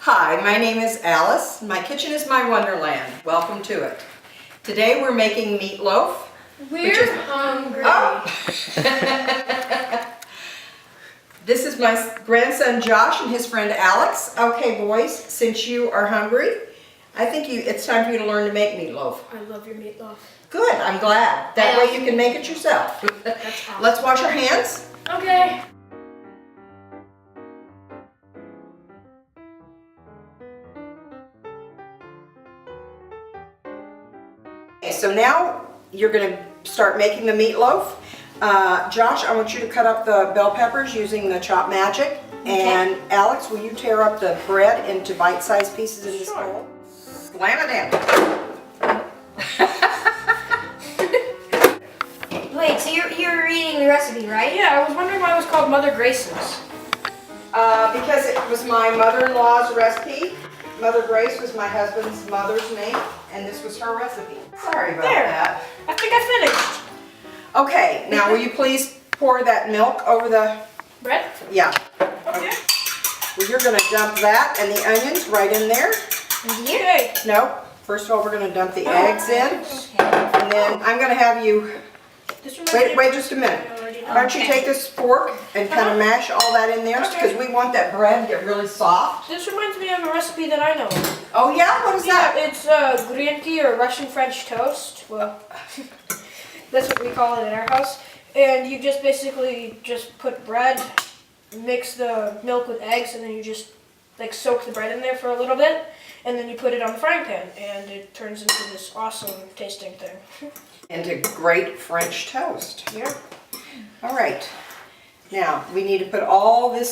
Hi, my name is Alice. My kitchen is my wonderland. Welcome to it. Today we're making meatloaf. We're hungry. Oh. This is my grandson Josh and his friend Alex. Okay, boys, since you are hungry, I think it's time for you to learn to make meatloaf. I love your meatloaf. Good, I'm glad. That way you can make it yourself. That's awesome. Let's wash our hands. Okay. Okay, so now you're going to start making the meatloaf. Josh, I want you to cut up the bell peppers using the Chop Magic. And Alex, will you tear up the bread into bite-sized pieces in this bowl? Slam it in. Wait, so you're reading the recipe, right? Yeah, I was wondering why it was called Mother Grace's. Because it was my mother-in-law's recipe. Mother Grace was my husband's mother's name, and this was her recipe. Sorry about that. I think I finished. Okay, now will you please pour that milk over the... Bread? Yeah. Okay. Well, you're going to dump that and the onions right in there. Okay. No, first of all, we're going to dump the eggs in. And then I'm going to have you... Wait just a minute. Why don't you take this fork and kind of mash all that in there, because we want that bread to get really soft. This reminds me of a recipe that I know. Oh yeah? What is that? It's grinky or Russian French toast. Well, that's what we call it in our house. And you just basically just put bread, mix the milk with eggs, and then you just like soak the bread in there for a little bit, and then you put it on the frying pan, and it turns into this awesome tasting thing. Into great French toast. Yeah. All right. Now we need to put all these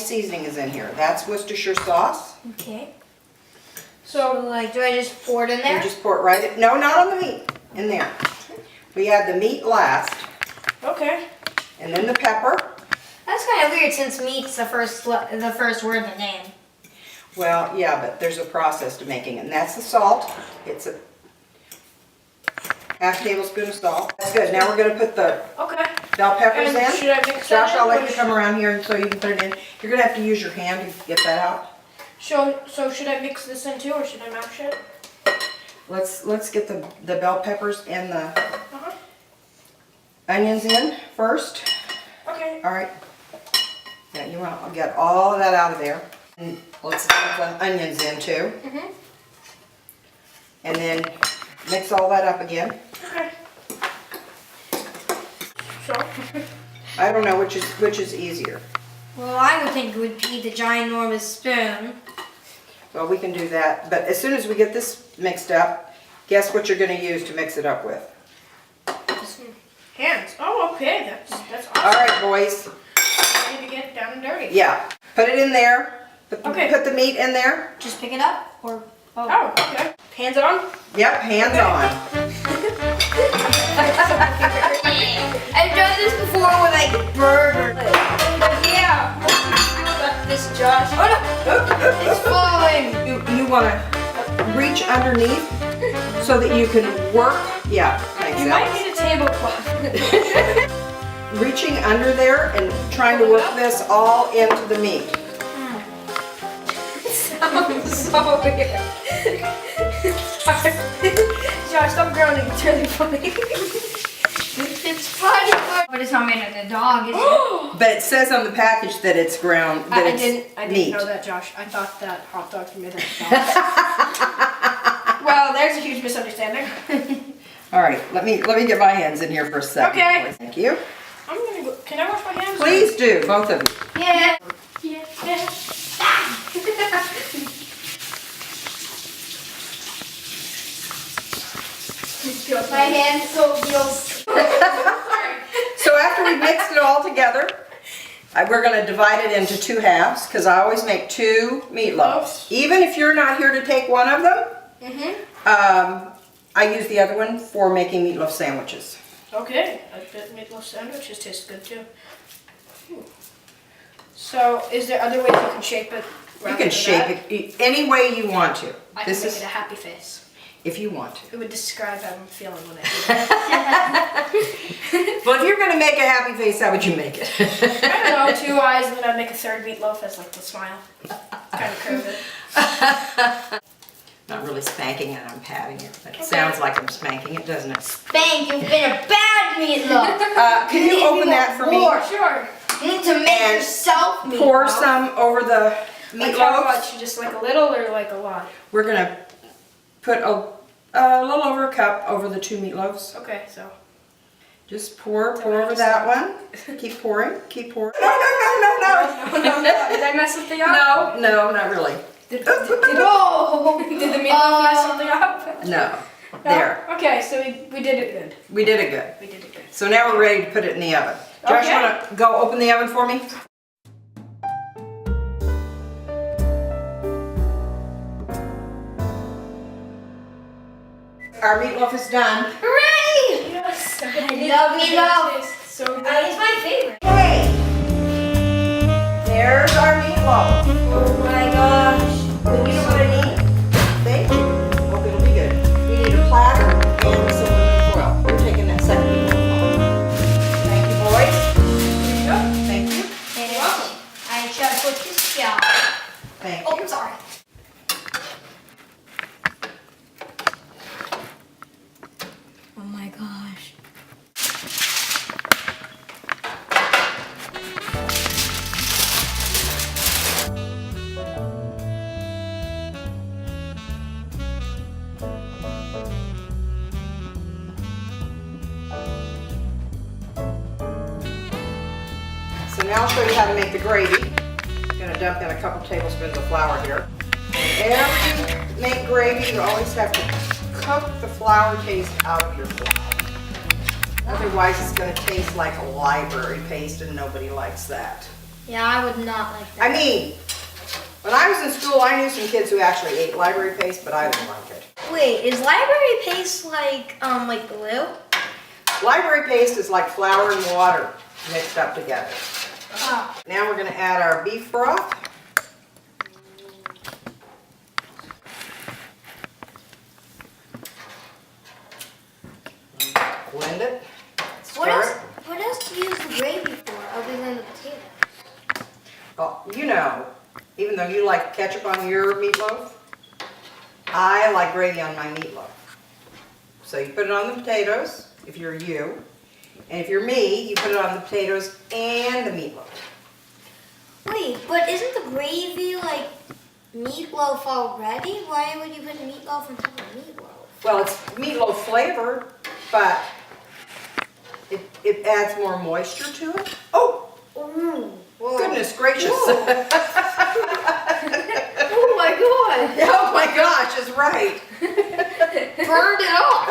seasonings in here. That's Worcestershire sauce. Okay. So like, do I just pour it in there? You just pour it right in. No, not on the meat. In there. We add the meat last. okay. And then the pepper. That's kind of weird since meat's the first word in the name. Well, yeah, but there's a process to making it. And that's the salt. It's a half tablespoon of salt. That's good. Now we're going to put the Okay. bell peppers And in. should I mix Josh, that I'll in, let you come around here so you can put it in. You're going to have to use your hand to get that out. So should I mix this in too, or should I mash it? Let's get the bell peppers and the Uh-huh. onions in first. Okay. All right. Yeah, you want to get all of that out of there. And let's get the onions in too. Mhm. And then mix all that up again. Okay. So. I don't know which is easier. Well, I would think it would be the ginormous spoon. Well, we can do that. But as soon as we get this mixed up, guess what you're going to use to mix it up with? Hands. Oh, okay. That's awesome. All right, boys. I need to get down and dirty. Yeah. Put it in there. Put the meat in there. Just pick it up, or Oh, okay. Hands on. Yep, hands on. I've done this before with like burger. Yeah. This Josh. Oh no! It's falling. You want to reach underneath so that you can work. Yeah, thanks, You might Alex. need a tablecloth. Reaching under there and trying to work this all into the meat. So weird. Josh, stop groaning. It's really funny. It's funny, but it's not made of the dog, is it? But it says on the package that it's ground, that I it's didn't meat. know that, Josh. I thought that hot dogs were made of dogs. Well, there's a huge misunderstanding. All right, let me get my hands in here for a second. Okay. Thank you. I'm gonna go. Can I wash my hands? Please do, both of you. Yeah. Yeah. My hand so feels. So after we mixed it all together, we're going to divide it into two halves because I always make two meatloafs. Even if you're not here to take one of them, I use the other one for making meatloaf sandwiches. Okay. I bet meatloaf sandwiches taste good too. So, is there other ways you can shape it? You can shape it any way you want to. I can make it a happy face. If you want to. It would describe how I'm feeling when I do that. Well, if you're going to make a happy face, how would you make it? I don't know, 2 eyes, and then I'd make a third meatloaf as like the smile. Kind of curve it. Not really spanking it, I'm patting it, but it sounds like I'm spanking it, doesn't it? Spank, you've been a bad meatloaf. Can you open that for me? Sure. You need to make And yourself meatloaf. Pour some over the Like how meatloaf. much? Just like a little or like a lot? We're gonna put a little over a cup over the 2 meatloaves. Okay, so. Just pour over that one. Keep pouring, keep pouring. No, no, no, no, no. No. Did I mess something up? No, not really. Did Whoa! the meatloaf mess something up? No. No? There. Okay, so we did it good. We did it good. We did it good. So now we're ready to put it in the oven. Josh, Okay. you wanna go open the oven for me? Our meatloaf is done. Hooray! Yes. I love meatloaf. So good. It's my favorite. Hey! There's our meatloaf. Oh my gosh. You know what I need? Thank you. Hope it'll be good. We need a platter and some aluminum foil. We're taking that second meatloaf home. Thank you, boys. Thank you. And I shall put this down. Thank Oh, you. sorry. Oh my gosh. So now I'll show you how to make the gravy. I'm gonna dump in a couple tablespoons of flour here. Whenever you make gravy, you always have to cook the flour taste out of your flour. Otherwise, it's gonna taste like a library paste, and nobody likes that. Yeah, I would not like that. I mean, when I was in school, I knew some kids who actually ate library paste, but I didn't like it. Wait, is library paste like glue? Library paste is like flour and water mixed up together. Oh. Now we're gonna add our beef broth. Blend it. What else do you use the gravy for other than the potatoes? Oh, you know, even though you like ketchup on your meatloaf, I like gravy on my meatloaf. So you put it on the potatoes, if you're you, and if you're me, you put it on the potatoes and the meatloaf. Wait, but isn't the gravy like meatloaf already? Why would you put meatloaf on top of meatloaf? Well, it's meatloaf flavor, but it adds more moisture to it. Oh, Ooh. Whoa. goodness gracious. Oh my god! Oh my gosh, is right. Burned it off!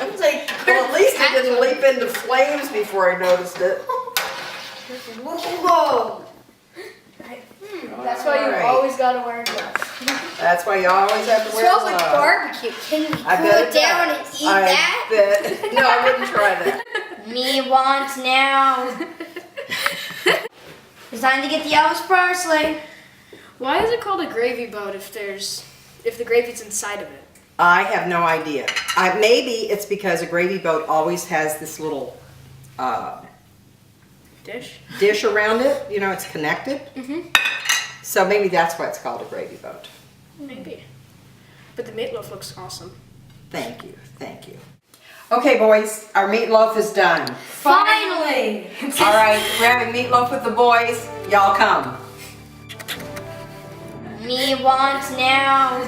It's like, Well, at least it didn't leap into flames before I noticed it. whoa! That's why you Alright. always gotta wear gloves. That's why you always have to It wear smells like gloves. barbecue. Can you I cool bet it down and does. eat I that? bet. No, I wouldn't try that. Me wants now. It's time to get the Elvis parsley. Why is it called a gravy boat if the gravy's inside of it? I have no idea. Maybe it's because a gravy boat always has this little dish around it. You know, it's connected. So maybe that's why it's called a gravy boat. Maybe. But the meatloaf looks awesome. Thank you, thank you. Okay, boys, our meatloaf is done. Finally! All right, we're having meatloaf with the boys. Y'all come. Me wants now.